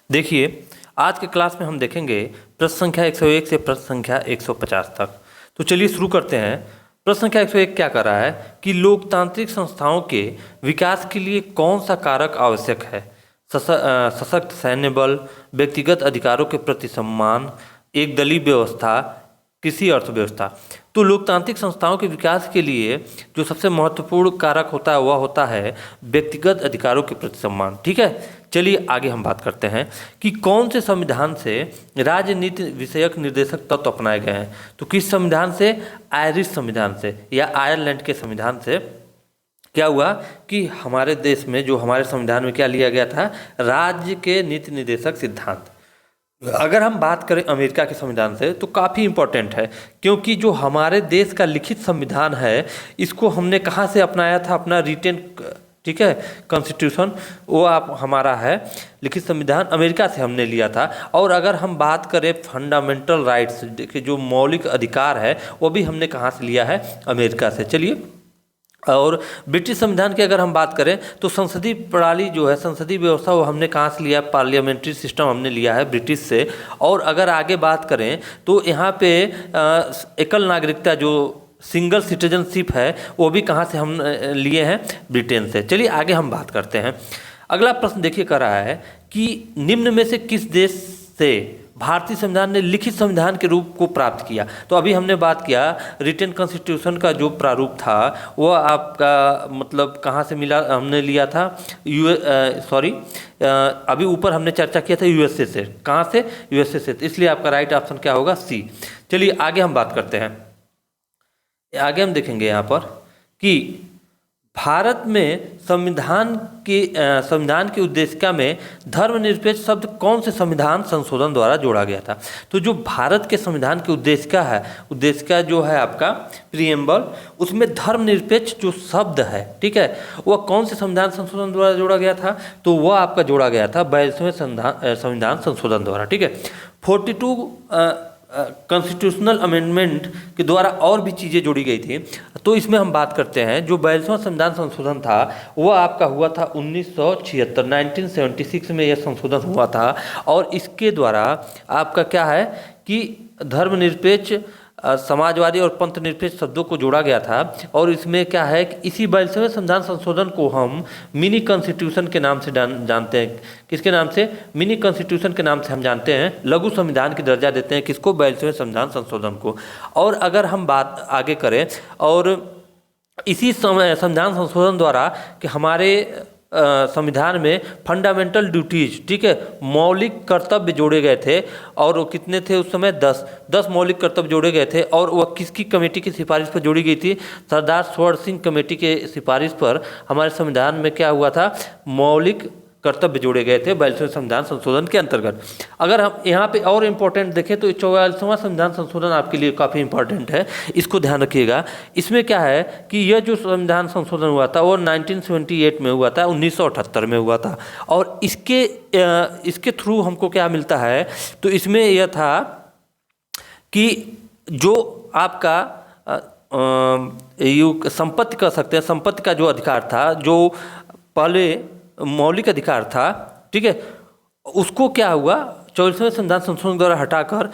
देखिए, आज के क्लास में हम देखेंगे प्रश्न संख्या 101 से प्रश्न संख्या 150 तक। तो चलिए शुरू करते हैं। प्रश्न संख्या 101 क्या कर रहा है कि लोकतांत्रिक संस्थाओं के विकास के लिए कौन सा कारक आवश्यक है? सशक्त सैन्य बल, व्यक्तिगत अधिकारों के प्रति सम्मान, एक दलीय व्यवस्था, कृषि अर्थव्यवस्था। तो लोकतांत्रिक संस्थाओं के विकास के लिए जो सबसे महत्वपूर्ण कारक होता है वह होता है व्यक्तिगत अधिकारों के प्रति सम्मान। ठीक है, चलिए आगे हम बात करते हैं कि कौन से संविधान से राजनीति विषयक निर्देशक तत्व अपनाए गए हैं। तो किस संविधान से? आयरिश संविधान से या आयरलैंड के संविधान से। क्या हुआ कि हमारे देश में जो हमारे संविधान में क्या लिया गया था? राज्य के नीति निर्देशक सिद्धांत। अगर हम बात करें अमेरिका के संविधान से तो काफ़ी इम्पोर्टेंट है, क्योंकि जो हमारे देश का लिखित संविधान है इसको हमने कहाँ से अपनाया था? अपना रिटेन, ठीक है, कॉन्स्टिट्यूशन, वो आप हमारा है लिखित संविधान अमेरिका से हमने लिया था। और अगर हम बात करें फंडामेंटल राइट्स, देखिए जो मौलिक अधिकार है वो भी हमने कहाँ से लिया है? अमेरिका से। चलिए, और ब्रिटिश संविधान की अगर हम बात करें तो संसदीय प्रणाली जो है, संसदीय व्यवस्था, वो हमने कहाँ से लिया? पार्लियामेंट्री सिस्टम हमने लिया है ब्रिटिश से। और अगर आगे बात करें तो यहाँ पे एकल नागरिकता जो सिंगल सिटीजनशिप है वो भी कहाँ से हम लिए हैं? ब्रिटेन से। चलिए आगे हम बात करते हैं। अगला प्रश्न देखिए कर रहा है कि निम्न में से किस देश से भारतीय संविधान ने लिखित संविधान के रूप को प्राप्त किया? तो अभी हमने बात किया रिटन कॉन्स्टिट्यूशन का जो प्रारूप था वो आपका मतलब कहाँ से मिला? हमने लिया था अभी ऊपर हमने चर्चा किया था यूएसए से। कहाँ से? यूएसए से। इसलिए आपका राइट ऑप्शन क्या होगा? सी। चलिए आगे हम बात करते हैं। आगे हम देखेंगे यहाँ पर कि भारत में संविधान की उद्देशिका में धर्मनिरपेक्ष शब्द कौन से संविधान संशोधन द्वारा जोड़ा गया था? तो जो भारत के संविधान की उद्देशिका जो है आपका प्रीएम्बल, उसमें धर्मनिरपेक्ष जो शब्द है, ठीक है, वह कौन से संविधान संशोधन द्वारा जोड़ा गया था? तो वह आपका जोड़ा गया था 42वें संविधान संशोधन द्वारा। ठीक है, 42 कॉन्स्टिट्यूशनल अमेंडमेंट के द्वारा और भी चीज़ें जोड़ी गई थी। तो इसमें हम बात करते हैं जो 42वां संविधान संशोधन था वह आपका हुआ था 1976 में यह संशोधन हुआ था। और इसके द्वारा आपका क्या है कि धर्मनिरपेक्ष, समाजवादी और पंथ निरपेक्ष शब्दों को जोड़ा गया था। और इसमें क्या है कि इसी 42वें संविधान संशोधन को हम मिनी कॉन्स्टिट्यूशन के नाम से जानते हैं। किसके नाम से? मिनी कॉन्स्टिट्यूशन के नाम से हम जानते हैं। लघु संविधान की दर्जा देते हैं किसको? 42वें संविधान संशोधन को। और अगर हम बात आगे करें और इसी संविधान संशोधन द्वारा कि हमारे संविधान में फंडामेंटल ड्यूटीज, ठीक है, मौलिक कर्तव्य जोड़े गए थे। और वो कितने थे उस समय? 10 मौलिक कर्तव्य जोड़े गए थे। और वह किसकी कमेटी की सिफारिश पर जोड़ी गई थी? सरदार स्वर्ण सिंह कमेटी के सिफारिश पर हमारे संविधान में क्या हुआ था? मौलिक कर्तव्य जोड़े गए थे 42वें संविधान संशोधन के अंतर्गत। अगर हम यहाँ पे और इम्पोर्टेंट देखें तो 44वां संविधान संशोधन आपके लिए काफ़ी इम्पोर्टेंट है, इसको ध्यान रखिएगा। इसमें क्या है कि यह जो संविधान संशोधन हुआ था वो 1978 में हुआ था, 1978 में हुआ था। और इसके थ्रू हमको क्या मिलता है? तो इसमें यह था कि जो आपका संपत्ति कह सकते हैं, संपत्ति का जो अधिकार था, जो पहले मौलिक अधिकार था, ठीक है, उसको क्या हुआ 44वें संविधान संशोधन द्वारा हटाकर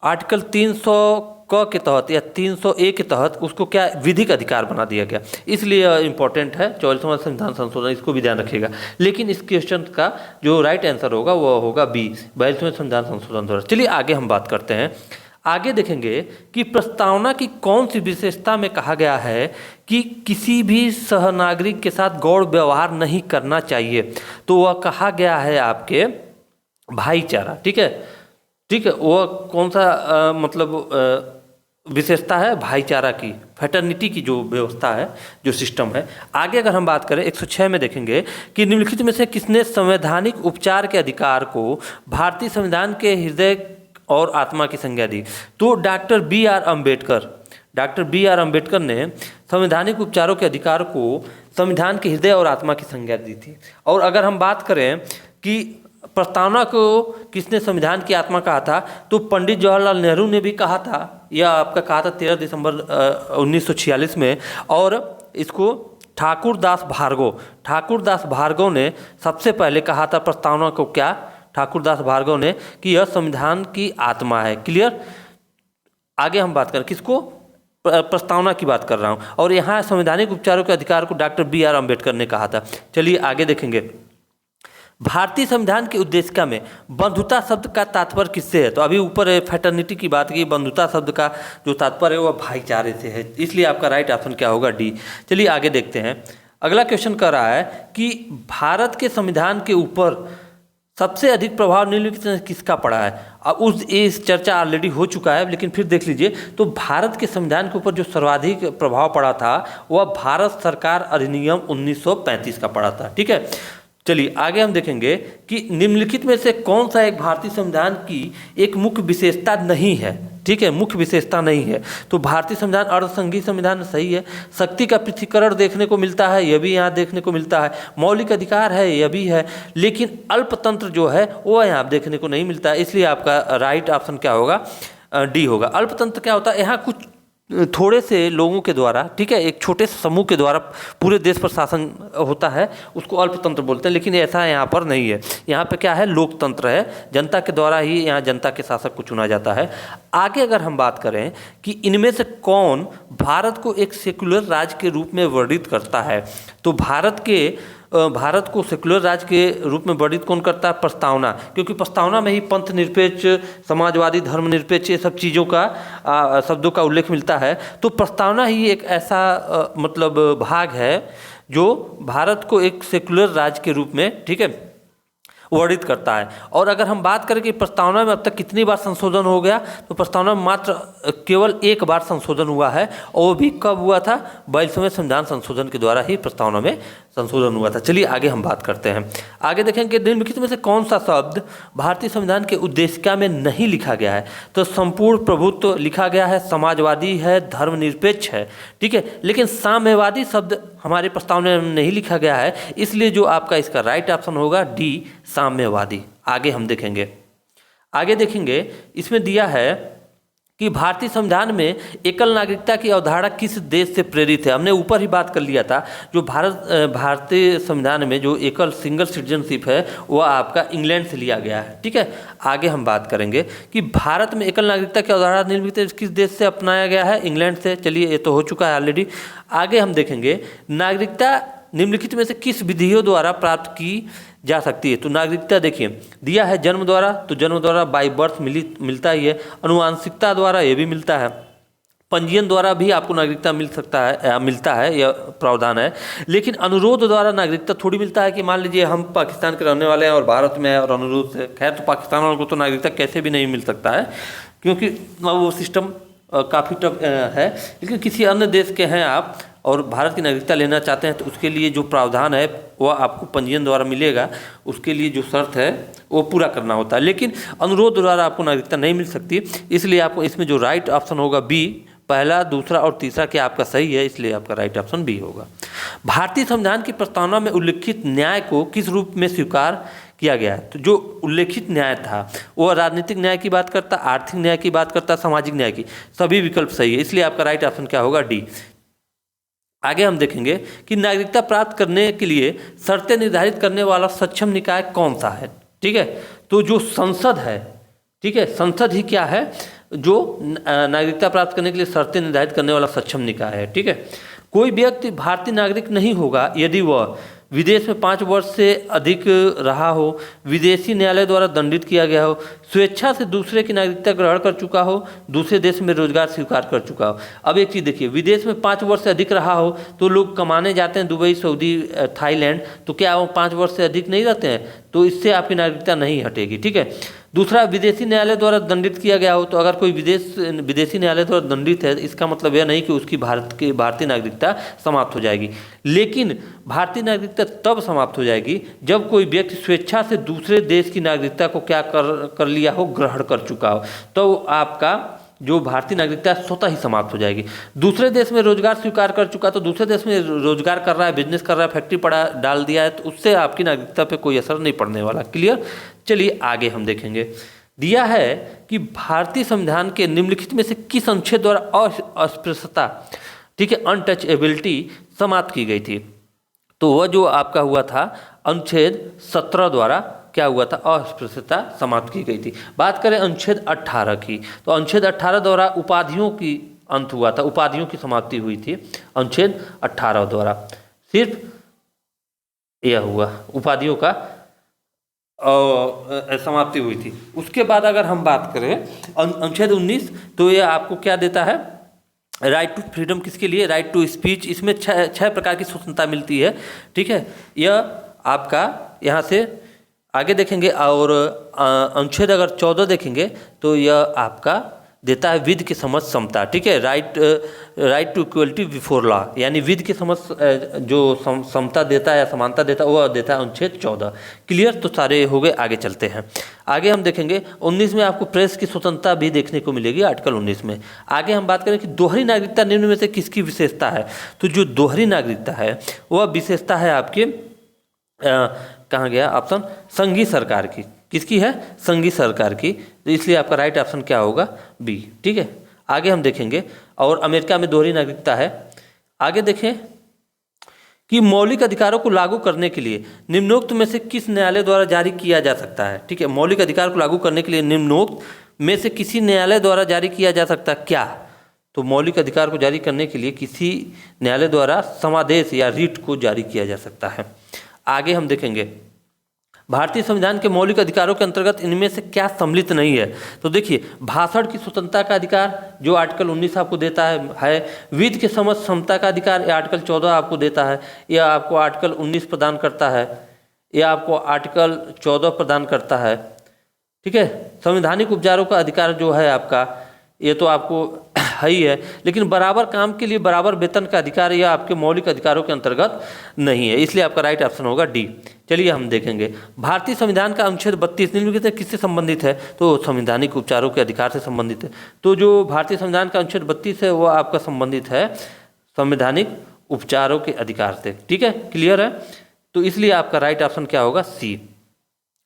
आर्टिकल 300 क के तहत या 300A के तहत उसको क्या विधिक अधिकार बना दिया गया। इसलिए इम्पोर्टेंट है 44वां संविधान संशोधन, इसको भी ध्यान रखिएगा। लेकिन इस क्वेश्चन का जो राइट आंसर होगा वो होगा बी, 42वें संविधान संशोधन द्वारा। चलिए आगे हम बात करते हैं। आगे देखेंगे कि प्रस्तावना की कौन सी विशेषता में कहा गया है कि किसी भी सहनागरिक के साथ गौण व्यवहार नहीं करना चाहिए? तो वह कहा गया है आपके भाईचारा। ठीक है, ठीक है, वह कौन सा विशेषता है? भाईचारा की, फ्रेटर्निटी की जो व्यवस्था है, जो सिस्टम है। आगे अगर हम बात करें 106 में देखेंगे कि निम्नलिखित में से किसने संवैधानिक उपचार के अधिकार को भारतीय संविधान के हृदय और आत्मा की संज्ञा दी? तो डॉक्टर बी आर अम्बेडकर ने संवैधानिक उपचारों के अधिकार को संविधान के हृदय और आत्मा की संज्ञा दी थी। और अगर हम बात करें कि प्रस्तावना को किसने संविधान की आत्मा कहा था, तो पंडित जवाहरलाल नेहरू ने भी कहा था। यह आपका कहा था 13 दिसंबर 1946 में। और इसको ठाकुर दास भार्गव ने सबसे पहले कहा था प्रस्तावना को क्या? ठाकुरदास भार्गव ने कि यह संविधान की आत्मा है। क्लियर। आगे हम बात करें किसको, प्रस्तावना की बात कर रहा हूँ, और यहाँ संवैधानिक उपचारों के अधिकार को डॉक्टर BR अम्बेडकर ने कहा था। चलिए आगे देखेंगे। भारतीय संविधान की उद्देशिका में बंधुता शब्द का तात्पर्य किससे है? तो अभी ऊपर फ्रेटर्निटी की बात की, बंधुता शब्द का जो तात्पर्य है वह भाईचारे से है, इसलिए आपका राइट ऑप्शन क्या होगा? डी। चलिए आगे देखते हैं। अगला क्वेश्चन कर रहा है कि भारत के संविधान के ऊपर सबसे अधिक प्रभाव निम्नलिखित में किसका पड़ा है? अब इस चर्चा ऑलरेडी हो चुका है, लेकिन फिर देख लीजिए। तो भारत के संविधान के ऊपर जो सर्वाधिक प्रभाव पड़ा था वह भारत सरकार अधिनियम 1935 का पड़ा था। ठीक है। चलिए आगे हम देखेंगे कि निम्नलिखित में से कौन सा एक भारतीय संविधान की एक मुख्य विशेषता नहीं है। ठीक है, मुख्य विशेषता नहीं है। तो भारतीय संविधान अर्धसंघीय संविधान सही है। शक्ति का पृथक्करण देखने को मिलता है, यह भी यहाँ देखने को मिलता है। मौलिक अधिकार है, यह भी है, लेकिन अल्पतंत्र जो है वो यहाँ देखने को नहीं मिलता है, इसलिए आपका राइट ऑप्शन क्या होगा? डी होगा। अल्पतंत्र क्या होता है? यहाँ कुछ थोड़े से लोगों के द्वारा, ठीक है, एक छोटे से समूह के द्वारा पूरे देश पर शासन होता है, उसको अल्पतंत्र बोलते हैं। लेकिन ऐसा यहाँ पर नहीं है। यहाँ पे क्या है? लोकतंत्र है, जनता के द्वारा ही यहाँ जनता के शासक को चुना जाता है। आगे अगर हम बात करें कि इनमें से कौन भारत को एक सेक्युलर राज्य के रूप में वर्णित करता है, तो भारत को सेक्युलर राज्य के रूप में वर्णित कौन करता है? प्रस्तावना, क्योंकि प्रस्तावना में ही पंथ निरपेक्ष, समाजवादी, धर्मनिरपेक्ष, ये सब चीज़ों का शब्दों का उल्लेख मिलता है। तो प्रस्तावना ही एक ऐसा मतलब भाग है जो भारत को एक सेक्युलर राज्य के रूप में, ठीक है, वर्णित करता है। और अगर हम बात करें कि प्रस्तावना में अब तक कितनी बार संशोधन हो गया, तो प्रस्तावना में मात्र केवल एक बार संशोधन हुआ है, और वो भी कब हुआ था? 42वें संविधान संशोधन के द्वारा ही प्रस्तावना में संशोधन हुआ था। चलिए आगे हम बात करते हैं। आगे देखेंगे निम्नलिखित में से कौन सा शब्द भारतीय संविधान के उद्देशिका में नहीं लिखा गया है? तो संपूर्ण प्रभुत्व लिखा गया है, समाजवादी है, धर्मनिरपेक्ष है, ठीक है, लेकिन साम्यवादी शब्द हमारे प्रस्तावना में नहीं लिखा गया है, इसलिए जो आपका इसका राइट ऑप्शन होगा डी, साम्यवादी। आगे हम देखेंगे। आगे देखेंगे इसमें दिया है कि भारतीय संविधान में एकल नागरिकता की अवधारणा किस देश से प्रेरित है? हमने ऊपर ही बात कर लिया था। जो भारतीय संविधान में जो एकल सिंगल सिटीजनशिप है वह आपका इंग्लैंड से लिया गया है। ठीक है। आगे हम बात करेंगे कि भारत में एकल नागरिकता की अवधारणा निम्नलिखित किस देश से अपनाया गया है? इंग्लैंड से। चलिए ये तो हो चुका है ऑलरेडी। आगे हम देखेंगे नागरिकता निम्नलिखित में से किस विधियों द्वारा प्राप्त की जा सकती है? तो नागरिकता देखिए दिया है जन्म द्वारा, तो जन्म द्वारा बाय बर्थ मिलता ही है। अनुवांशिकता द्वारा ये भी मिलता है। पंजीयन द्वारा भी आपको नागरिकता मिलता है, यह प्रावधान है। लेकिन अनुरोध द्वारा नागरिकता थोड़ी मिलता है कि मान लीजिए हम पाकिस्तान के रहने वाले हैं और भारत में है और अनुरोध से, खैर तो पाकिस्तान वालों को तो नागरिकता कैसे भी नहीं मिल सकता है, क्योंकि वो सिस्टम काफ़ी टफ है। लेकिन किसी अन्य देश के हैं आप और भारत की नागरिकता लेना चाहते हैं, तो उसके लिए जो प्रावधान है वह आपको पंजीयन द्वारा मिलेगा। उसके लिए जो शर्त है वो पूरा करना होता है। लेकिन अनुरोध द्वारा आपको नागरिकता नहीं मिल सकती, इसलिए आपको इसमें जो राइट ऑप्शन होगा बी, पहला, दूसरा और तीसरा क्या आपका सही है, इसलिए आपका राइट ऑप्शन बी होगा। भारतीय संविधान की प्रस्तावना में उल्लिखित न्याय को किस रूप में स्वीकार किया गया है? तो जो उल्लेखित न्याय था वो राजनीतिक न्याय की बात करता, आर्थिक न्याय की बात करता, सामाजिक न्याय की, सभी विकल्प सही है, इसलिए आपका राइट ऑप्शन क्या होगा? डी। आगे हम देखेंगे कि नागरिकता प्राप्त करने के लिए शर्तें निर्धारित करने वाला सक्षम निकाय कौन सा है? ठीक है, तो जो संसद है, ठीक है, संसद ही क्या है? जो नागरिकता प्राप्त करने के लिए शर्तें निर्धारित करने वाला सक्षम निकाय है। ठीक है। कोई व्यक्ति भारतीय नागरिक नहीं होगा यदि वह विदेश में 5 वर्ष से अधिक रहा हो, विदेशी न्यायालय द्वारा दंडित किया गया हो, स्वेच्छा से दूसरे की नागरिकता ग्रहण कर चुका हो, दूसरे देश में रोजगार स्वीकार कर चुका हो। अब एक चीज़ देखिए, विदेश में 5 वर्ष से अधिक रहा हो तो लोग कमाने जाते हैं दुबई, सऊदी, थाईलैंड, तो क्या वो 5 वर्ष से अधिक नहीं रहते हैं? तो इससे आपकी नागरिकता नहीं हटेगी। ठीक है। दूसरा, विदेशी न्यायालय द्वारा दंडित किया गया हो, तो अगर कोई विदेशी न्यायालय द्वारा दंडित है, इसका मतलब यह नहीं कि उसकी भारतीय नागरिकता समाप्त हो जाएगी। लेकिन भारतीय नागरिकता तब समाप्त हो जाएगी जब कोई व्यक्ति स्वेच्छा से दूसरे देश की नागरिकता को क्या कर लिया हो, ग्रहण कर चुका हो, तो आपका जो भारतीय नागरिकता स्वतः ही समाप्त हो जाएगी। दूसरे देश में रोजगार स्वीकार कर चुका, तो दूसरे देश में रोजगार कर रहा है, बिजनेस कर रहा है, फैक्ट्री डाल दिया है, तो उससे आपकी नागरिकता पे कोई असर नहीं पड़ने वाला। क्लियर। चलिए आगे हम देखेंगे। दिया है कि भारतीय संविधान के निम्नलिखित में से किस अनुच्छेद द्वारा अस्पृश्यता, ठीक है, अनटचेबिलिटी समाप्त की गई थी? तो वह जो आपका हुआ था अनुच्छेद 17 द्वारा क्या हुआ था, अस्पृश्यता समाप्त की गई थी। बात करें अनुच्छेद 18 की, तो अनुच्छेद 18 द्वारा उपाधियों की अंत हुआ था, उपाधियों की समाप्ति हुई थी अनुच्छेद 18 द्वारा। सिर्फ यह हुआ, उपाधियों का समाप्ति हुई थी। उसके बाद अगर हम बात करें अनुच्छेद 19, तो यह आपको क्या देता है, राइट टू फ्रीडम किसके लिए, राइट टू स्पीच। इसमें छह प्रकार की स्वतंत्रता मिलती है, ठीक है। यह आपका यहाँ से आगे देखेंगे। और अनुच्छेद अगर 14 देखेंगे तो यह आपका देता है विधि की समझ समता, ठीक है। Right to equality before law, यानी विधि की समझ जो समता देता है या समानता देता है वह देता है अनुच्छेद 14। क्लियर, तो सारे हो गए। आगे चलते हैं। आगे हम देखेंगे 19 में आपको प्रेस की स्वतंत्रता भी देखने को मिलेगी, आर्टिकल 19 में। आगे हम बात करें कि दोहरी नागरिकता निम्न में से किसकी विशेषता है, तो जो दोहरी नागरिकता है वह विशेषता है आपके कहाँ गया ऑप्शन, संघीय सरकार की। किसकी है, संघीय सरकार की। तो इसलिए आपका राइट ऑप्शन क्या होगा, बी, ठीक है। आगे हम देखेंगे, और अमेरिका में दोहरी नागरिकता है। आगे देखें कि मौलिक अधिकारों को लागू करने के लिए निम्नोक्त में से किस न्यायालय द्वारा जारी किया जा सकता है, ठीक है। मौलिक अधिकार को लागू करने के लिए निम्नोक्त में से किसी न्यायालय द्वारा जारी किया जा सकता है क्या, तो मौलिक अधिकार को जारी करने के लिए किसी न्यायालय द्वारा समादेश या रिट को जारी किया जा सकता है। आगे हम देखेंगे भारतीय संविधान के मौलिक अधिकारों के अंतर्गत इनमें से क्या सम्मिलित नहीं है, तो देखिए भाषण की स्वतंत्रता का अधिकार जो आर्टिकल 19 आपको देता है। विधि के समझ समता का अधिकार ये आर्टिकल 14 आपको देता है, यह आपको आर्टिकल 19 प्रदान करता है, यह आपको आर्टिकल 14 प्रदान करता है, ठीक है। संवैधानिक उपचारों का अधिकार जो है आपका, ये तो आपको है ही है, लेकिन बराबर काम के लिए बराबर वेतन का अधिकार यह आपके मौलिक अधिकारों के अंतर्गत नहीं है, इसलिए आपका राइट ऑप्शन होगा डी। चलिए हम देखेंगे भारतीय संविधान का अनुच्छेद 32 निम्नलिखित में किससे संबंधित है, तो संवैधानिक उपचारों के अधिकार से संबंधित है। तो जो भारतीय संविधान का अनुच्छेद 32 है वह आपका संबंधित है संवैधानिक उपचारों के अधिकार से, ठीक है। क्लियर है, तो इसलिए आपका राइट ऑप्शन क्या होगा, सी।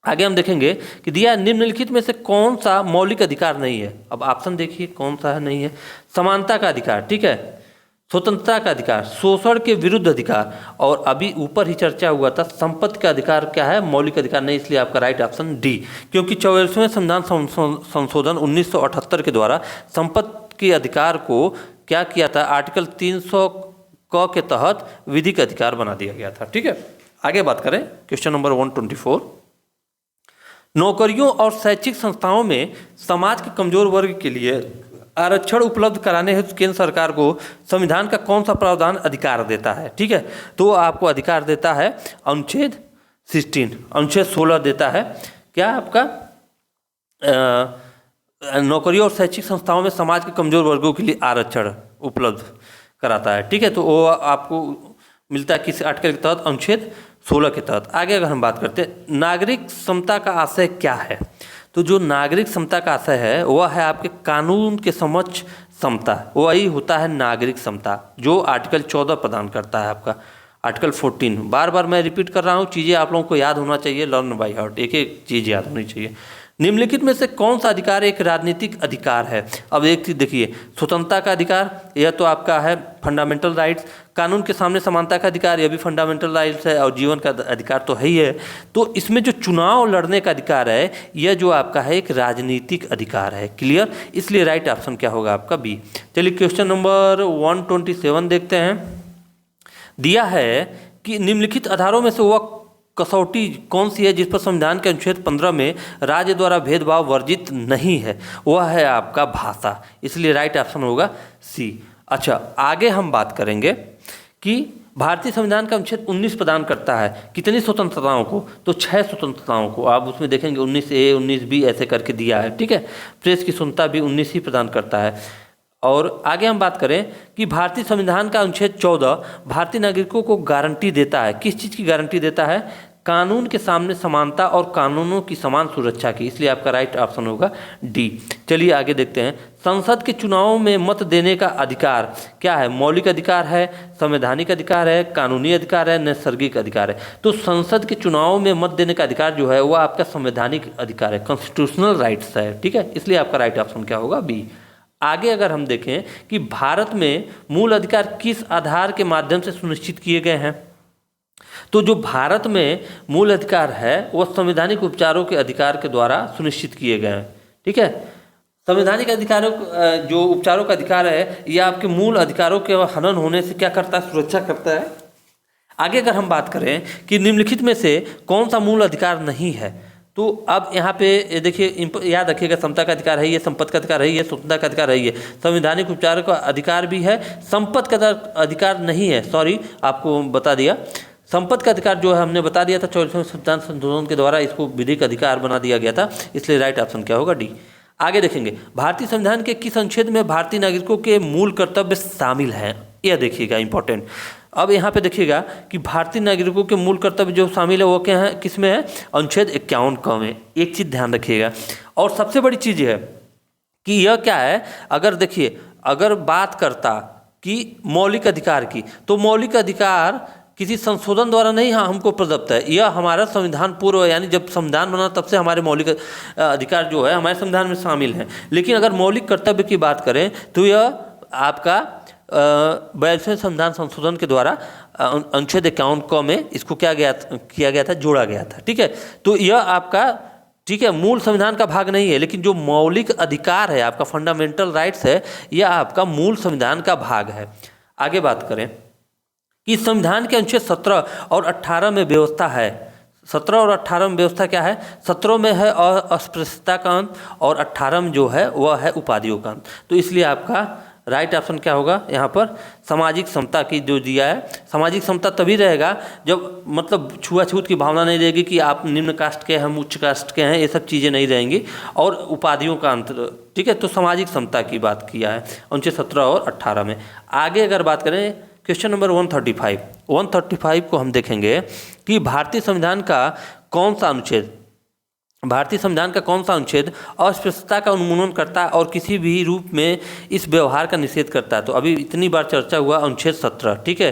आगे हम देखेंगे कि दिया निम्नलिखित में से कौन सा मौलिक अधिकार नहीं है। अब ऑप्शन देखिए कौन सा है, नहीं है। समानता का अधिकार, ठीक है, स्वतंत्रता का अधिकार, शोषण के विरुद्ध अधिकार, और अभी ऊपर ही चर्चा हुआ था संपत्ति का अधिकार क्या है, मौलिक अधिकार नहीं, इसलिए आपका राइट ऑप्शन डी। क्योंकि 44वें संविधान संशोधन 1978 के द्वारा संपत्ति के अधिकार को क्या किया था, आर्टिकल 300 क के तहत विधिक अधिकार बना दिया गया था, ठीक है। आगे बात करें क्वेश्चन नंबर 124, नौकरियों और शैक्षिक संस्थाओं में समाज के कमजोर वर्ग के लिए आरक्षण उपलब्ध कराने हेतु केंद्र सरकार को संविधान का कौन सा प्रावधान अधिकार देता है, ठीक है। तो आपको अधिकार देता है अनुच्छेद 16 देता है, क्या आपका नौकरियों और शैक्षिक संस्थाओं में समाज के कमजोर वर्गों के लिए आरक्षण उपलब्ध कराता है, ठीक है। तो वो आपको मिलता है किस आर्टिकल के तहत, अनुच्छेद 16 के तहत। आगे अगर हम बात करते हैं नागरिक समता का आशय क्या है, तो जो नागरिक समता का आशय है वह है आपके कानून के समक्ष समता, वही होता है नागरिक समता, जो आर्टिकल 14 प्रदान करता है आपका आर्टिकल 14। बार बार मैं रिपीट कर रहा हूँ, चीज़ें आप लोगों को याद होना चाहिए, लर्न बाय हार्ट, एक एक चीज़ याद होनी चाहिए। निम्नलिखित में से कौन सा अधिकार एक राजनीतिक अधिकार है। अब एक चीज देखिए, स्वतंत्रता का अधिकार यह तो आपका है फंडामेंटल राइट्स, कानून के सामने समानता का अधिकार यह भी फंडामेंटल राइट्स है, और जीवन का अधिकार तो है ही है। तो इसमें जो चुनाव लड़ने का अधिकार है यह जो आपका है एक राजनीतिक अधिकार है। क्लियर, इसलिए राइट ऑप्शन क्या होगा आपका बी। चलिए क्वेश्चन नंबर 127 देखते हैं। दिया है कि निम्नलिखित आधारों में से वह कसौटी कौन सी है जिस पर संविधान के अनुच्छेद 15 में राज्य द्वारा भेदभाव वर्जित नहीं है, वह है आपका भाषा, इसलिए राइट ऑप्शन होगा सी। अच्छा, आगे हम बात करेंगे कि भारतीय संविधान का अनुच्छेद 19 प्रदान करता है कितनी स्वतंत्रताओं को, तो 6 स्वतंत्रताओं को। आप उसमें देखेंगे 19A 19B ऐसे करके दिया है, ठीक है। प्रेस की स्वतंत्रता भी 19 ही प्रदान करता है। और आगे हम बात करें कि भारतीय संविधान का अनुच्छेद 14 भारतीय नागरिकों को गारंटी देता है, किस चीज़ की गारंटी देता है, कानून के सामने समानता और कानूनों की समान सुरक्षा की, इसलिए आपका राइट ऑप्शन होगा डी। चलिए आगे देखते हैं। संसद के चुनावों में मत देने का अधिकार क्या है, मौलिक अधिकार है, संवैधानिक अधिकार है, कानूनी अधिकार है, नैसर्गिक अधिकार है। तो संसद के चुनावों में मत देने का अधिकार जो है वह आपका संवैधानिक अधिकार है, कॉन्स्टिट्यूशनल राइट्स है, ठीक है। इसलिए आपका राइट ऑप्शन क्या होगा बी। आगे अगर हम देखें कि भारत में मूल अधिकार किस आधार के माध्यम से सुनिश्चित किए गए हैं, तो जो भारत में मूल अधिकार है वह संवैधानिक उपचारों के अधिकार के द्वारा सुनिश्चित किए गए हैं। ठीक है, संवैधानिक अधिकारों जो उपचारों का अधिकार है यह आपके मूल अधिकारों के हनन होने से क्या करता है, सुरक्षा करता है। आगे अगर हम बात करें कि निम्नलिखित में से कौन सा मूल अधिकार नहीं है, तो अब यहाँ पे देखिए, याद रखिएगा, समता का अधिकार है, ये संपत्ति का अधिकार है, ये स्वतंत्रता का अधिकार है, ये संवैधानिक उपचार का अधिकार भी है, संपत्ति का अधिकार नहीं है। सॉरी, आपको बता दिया, संपत्ति का अधिकार जो है हमने बता दिया था 44वें संविधान संशोधन के द्वारा इसको विधिक अधिकार बना दिया गया था, इसलिए राइट ऑप्शन क्या होगा, डी। आगे देखेंगे, भारतीय संविधान के किस अनुच्छेद में भारतीय नागरिकों के मूल कर्तव्य शामिल हैं, यह देखिएगा इंपॉर्टेंट। अब यहाँ पे देखिएगा कि भारतीय नागरिकों के मूल कर्तव्य जो शामिल है वो क्या है, किस में है, अनुच्छेद 51 क में। एक चीज़ ध्यान रखिएगा, और सबसे बड़ी चीज़ है कि यह क्या है, अगर देखिए, अगर बात करता कि मौलिक अधिकार की, तो मौलिक अधिकार किसी संशोधन द्वारा नहीं हमको प्रदत्त है, यह हमारा संविधान पूर्व, यानी जब संविधान बना तब से हमारे मौलिक अधिकार जो है हमारे संविधान में शामिल हैं। लेकिन अगर मौलिक कर्तव्य की बात करें तो यह आपका 42वें संविधान संशोधन के द्वारा अनुच्छेद 51 क में इसको किया गया था, जोड़ा गया था। ठीक है, तो यह आपका, ठीक है, मूल संविधान का भाग नहीं है, लेकिन जो मौलिक अधिकार है आपका, फंडामेंटल राइट्स है, यह आपका मूल संविधान का भाग है। आगे बात करें कि संविधान के अनुच्छेद 17 और 18 में व्यवस्था है, 17 और 18 में व्यवस्था क्या है, 17 में है अस्पृश्यता का अंत और 18 में जो है वह है उपाधियों का अंत। तो इसलिए आपका राइट ऑप्शन क्या होगा यहाँ पर, सामाजिक समता की जो दिया है। सामाजिक समता तभी रहेगा जब मतलब छुआछूत की भावना नहीं रहेगी कि आप निम्न कास्ट के हैं, हम उच्च कास्ट के हैं, ये सब चीज़ें नहीं रहेंगी, और उपाधियों का अंत। ठीक है, तो सामाजिक समता की बात किया है अनुच्छेद 17 और 18 में। आगे अगर बात करें क्वेश्चन नंबर 135 को हम देखेंगे कि भारतीय संविधान का कौन सा अनुच्छेद अस्पृश्यता का उन्मूलन करता है और किसी भी रूप में इस व्यवहार का निषेध करता है। तो अभी इतनी बार चर्चा हुआ अनुच्छेद 17, ठीक है,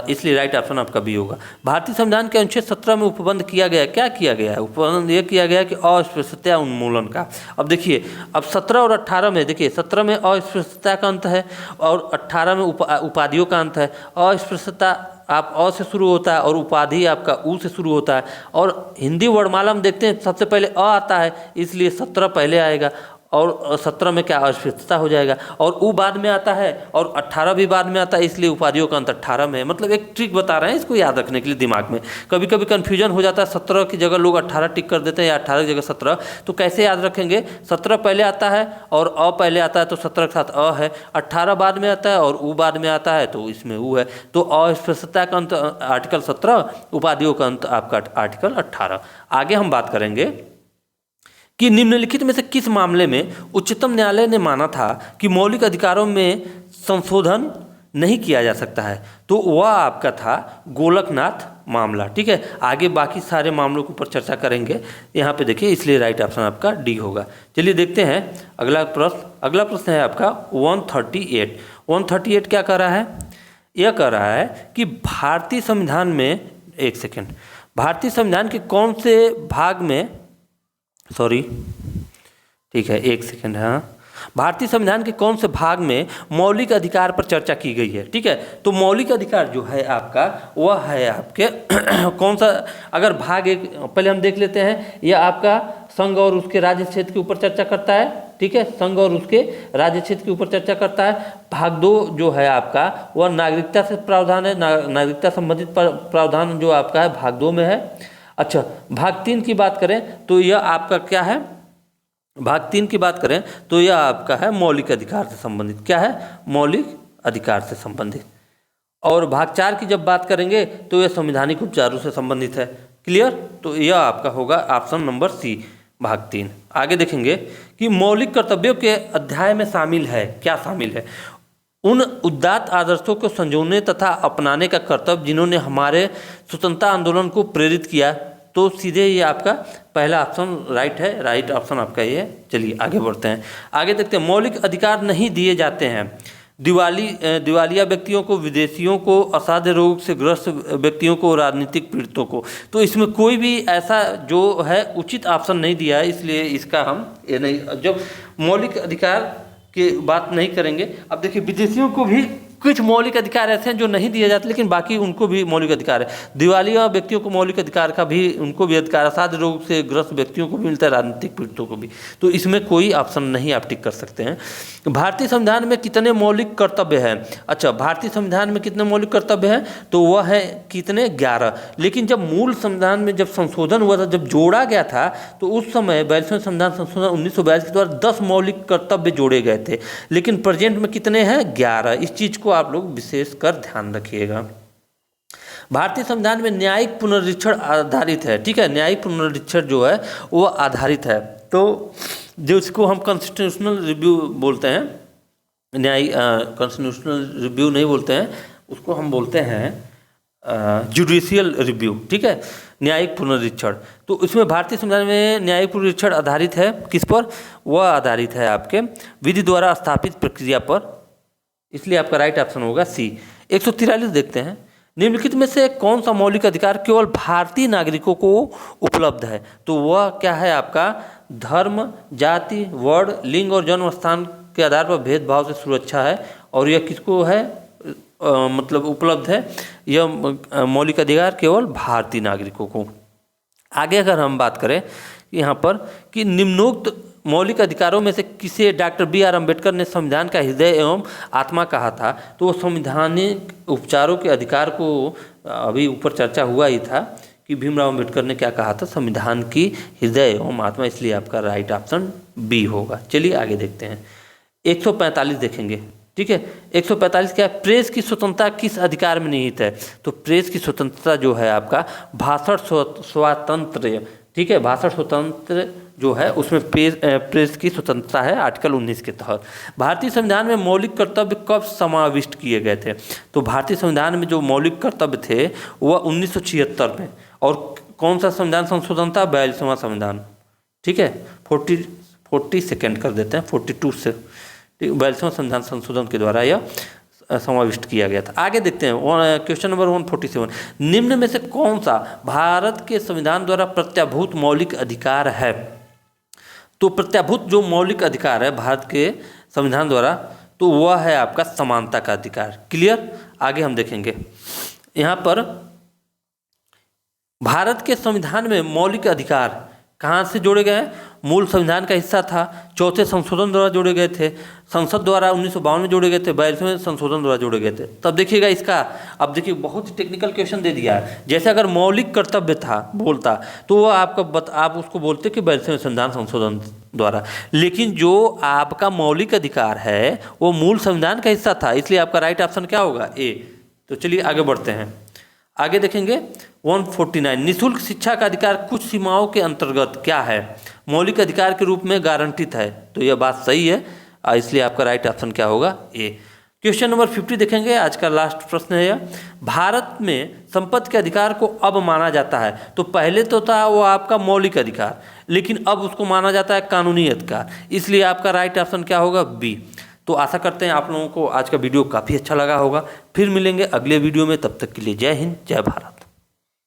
इसलिए राइट ऑप्शन आपका बी होगा। भारतीय संविधान के अनुच्छेद 17 में उपबंध किया गया, क्या किया गया है, उपबंध यह किया गया कि अस्पृश्यता उन्मूलन का। अब देखिए, अब 17 और 18 में देखिए, 17 में अस्पृश्यता का अंत है और 18 में उपाधियों का अंत है। अस्पृश्यता आप अ से शुरू होता है और उपाधि आपका उ से शुरू होता है, और हिंदी वर्णमाला में देखते हैं सबसे पहले अ आता है, इसलिए 17 पहले आएगा और 17 में क्या अस्पृश्यता हो जाएगा, और उ बाद में आता है और 18 भी बाद में आता है, इसलिए उपाधियों का अंत 18 में है। मतलब एक ट्रिक बता रहे हैं इसको याद रखने के लिए दिमाग में। कभी कभी कन्फ्यूजन हो जाता है, 17 की जगह लोग 18 टिक कर देते हैं या 18 की जगह 17, तो कैसे याद रखेंगे, 17 पहले आता है और अ पहले आता है तो 17 के साथ अ है, 18 बाद में आता है और उ बाद में आता है तो इसमें उ है। तो अस्पृश्यता का अंत आर्टिकल 17, उपाधियों का अंत आपका आर्टिकल 18। आगे हम बात करेंगे कि निम्नलिखित में से किस मामले में उच्चतम न्यायालय ने माना था कि मौलिक अधिकारों में संशोधन नहीं किया जा सकता है, तो वह आपका था गोलकनाथ मामला। ठीक है, आगे बाकी सारे मामलों के ऊपर चर्चा करेंगे यहाँ पे देखिए, इसलिए राइट ऑप्शन आपका डी होगा। चलिए देखते हैं अगला प्रश्न है आपका 138 क्या कर रहा है, यह कर रहा है कि भारतीय संविधान में, एक सेकेंड, भारतीय संविधान के कौन से भाग में, सॉरी ठीक है, एक सेकेंड, हाँ, भारतीय संविधान के कौन से भाग में मौलिक अधिकार पर चर्चा की गई है। ठीक है, तो मौलिक अधिकार जो है आपका वह है आपके कौन सा, अगर भाग एक पहले हम देख लेते हैं, यह आपका संघ और उसके राज्य क्षेत्र के ऊपर चर्चा करता है। ठीक है, संघ और उसके राज्य क्षेत्र के ऊपर चर्चा करता है। भाग 2 जो है आपका वह नागरिकता से प्रावधान है, नागरिकता संबंधित प्रावधान जो आपका है भाग 2 में है। अच्छा, भाग 3 की बात करें तो यह आपका क्या है, भाग 3 की बात करें तो यह आपका है मौलिक अधिकार से संबंधित, क्या है, मौलिक अधिकार से संबंधित। और भाग 4 की जब बात करेंगे तो यह संवैधानिक उपचारों से संबंधित है। क्लियर, तो यह आपका होगा ऑप्शन नंबर सी, भाग 3। आगे देखेंगे कि मौलिक कर्तव्यों के अध्याय में शामिल है, क्या शामिल है, उन उदात्त आदर्शों को संजोने तथा अपनाने का कर्तव्य जिन्होंने हमारे स्वतंत्रता आंदोलन को प्रेरित किया। तो सीधे ये आपका पहला ऑप्शन राइट है, राइट ऑप्शन आपका ये है। चलिए आगे बढ़ते हैं, आगे देखते हैं। मौलिक अधिकार नहीं दिए जाते हैं दिवालिया व्यक्तियों को, विदेशियों को, असाध्य रोग से ग्रस्त व्यक्तियों को, राजनीतिक पीड़ितों को। तो इसमें कोई भी ऐसा जो है उचित ऑप्शन नहीं दिया है, इसलिए इसका हम ये नहीं, जब मौलिक अधिकार की बात नहीं करेंगे। अब देखिए, विदेशियों को भी कुछ मौलिक अधिकार ऐसे हैं जो नहीं दिए जाते, लेकिन बाकी उनको भी मौलिक अधिकार है। दिवालिया व्यक्तियों को मौलिक अधिकार का भी, उनको भी अधिकार है। असाध्य रोग से ग्रस्त व्यक्तियों को भी मिलता है, राजनीतिक पीड़ितों को भी। तो इसमें कोई ऑप्शन नहीं आप टिक कर सकते हैं। भारतीय संविधान में कितने मौलिक कर्तव्य हैं? अच्छा, भारतीय संविधान में कितने मौलिक कर्तव्य हैं? तो वह है कितने? 11। लेकिन जब मूल संविधान में जब संशोधन हुआ था, जब जोड़ा गया था, तो उस समय 42वें संविधान संशोधन 1942 के द्वारा 10 मौलिक कर्तव्य जोड़े गए थे, लेकिन प्रेजेंट में कितने हैं? 11। इस चीज को आप लोग विशेष कर ध्यान रखिएगा। भारतीय संविधान में न्यायिक पुनरीक्षण आधारित है, ठीक है, न्यायिक पुनरीक्षण जो है वो आधारित है। तो जिसको हम कॉन्स्टिट्यूशनल रिव्यू बोलते हैं, कॉन्स्टिट्यूशनल रिव्यू नहीं बोलते हैं, उसको हम बोलते हैं जुडिशियल रिव्यू, ठीक है, न्यायिक पुनरीक्षण। तो इसमें भारतीय संविधान में न्यायिक पुनरीक्षण आधारित है किस पर? वह आधारित है आपके विधि द्वारा स्थापित प्रक्रिया पर, इसलिए आपका राइट ऑप्शन होगा सी। 143 देखते हैं, निम्नलिखित में से कौन सा मौलिक अधिकार केवल भारतीय नागरिकों को उपलब्ध है? तो वह क्या है आपका? धर्म, जाति, वर्ण, लिंग और जन्म स्थान के आधार पर भेदभाव से सुरक्षा है। और यह किसको है मतलब उपलब्ध है? यह मौलिक अधिकार केवल भारतीय नागरिकों को। आगे अगर हम बात करें यहाँ पर कि निम्नोक्त मौलिक अधिकारों में से किसे डॉक्टर बी आर अम्बेडकर ने संविधान का हृदय एवं आत्मा कहा था? तो वो संवैधानिक उपचारों के अधिकार को, अभी ऊपर चर्चा हुआ ही था कि भीमराव अम्बेडकर ने क्या कहा था? संविधान की हृदय एवं आत्मा, इसलिए आपका राइट ऑप्शन बी होगा। चलिए आगे देखते हैं। 145 देखेंगे, ठीक है। 145 क्या है? प्रेस की स्वतंत्रता किस अधिकार में निहित है? तो प्रेस की स्वतंत्रता जो है आपका भाषण स्वातंत्र्य, ठीक है, भाषण स्वतंत्र जो है उसमें प्रेस की स्वतंत्रता है आर्टिकल 19 के तहत। भारतीय संविधान में मौलिक कर्तव्य कब समाविष्ट किए गए थे? तो भारतीय संविधान में जो मौलिक कर्तव्य थे वह 1976 में। और कौन सा संविधान संशोधन था? 42वां संविधान, ठीक है, 40 सेकेंड कर देते हैं, 42 से 42वां संविधान संशोधन के द्वारा यह समाविष्ट किया गया था। आगे देखते हैं क्वेश्चन नंबर 147, निम्न में से कौन सा भारत के संविधान द्वारा प्रत्याभूत मौलिक अधिकार है? तो प्रत्याभूत जो मौलिक अधिकार है भारत के संविधान द्वारा, तो वह है आपका समानता का अधिकार। क्लियर? आगे हम देखेंगे यहाँ पर भारत के संविधान में मौलिक अधिकार कहाँ से जोड़े गए हैं? मूल संविधान का हिस्सा था, चौथे संशोधन द्वारा जोड़े गए थे, संसद द्वारा 1952 में जोड़े गए थे, 42वें संशोधन द्वारा जोड़े गए थे। तब देखिएगा इसका, अब देखिए बहुत ही टेक्निकल क्वेश्चन दे दिया है। जैसे अगर मौलिक कर्तव्य था बोलता तो वो आप उसको बोलते कि 42वें संविधान संशोधन द्वारा, लेकिन जो आपका मौलिक अधिकार है वो मूल संविधान का हिस्सा था, इसलिए आपका राइट ऑप्शन क्या होगा? ए। तो चलिए आगे बढ़ते हैं। आगे देखेंगे 149, निःशुल्क शिक्षा का अधिकार कुछ सीमाओं के अंतर्गत क्या है? मौलिक अधिकार के रूप में गारंटित है। तो यह बात सही है, इसलिए आपका राइट ऑप्शन क्या होगा? ए। क्वेश्चन नंबर 50 देखेंगे, आज का लास्ट प्रश्न है यह। भारत में संपत्ति के अधिकार को अब माना जाता है, तो पहले तो था वो आपका मौलिक अधिकार, लेकिन अब उसको माना जाता है कानूनी अधिकार, इसलिए आपका राइट ऑप्शन क्या होगा? बी। तो आशा करते हैं आप लोगों को आज का वीडियो काफ़ी अच्छा लगा होगा। फिर मिलेंगे अगले वीडियो में, तब तक के लिए जय हिंद, जय भारत।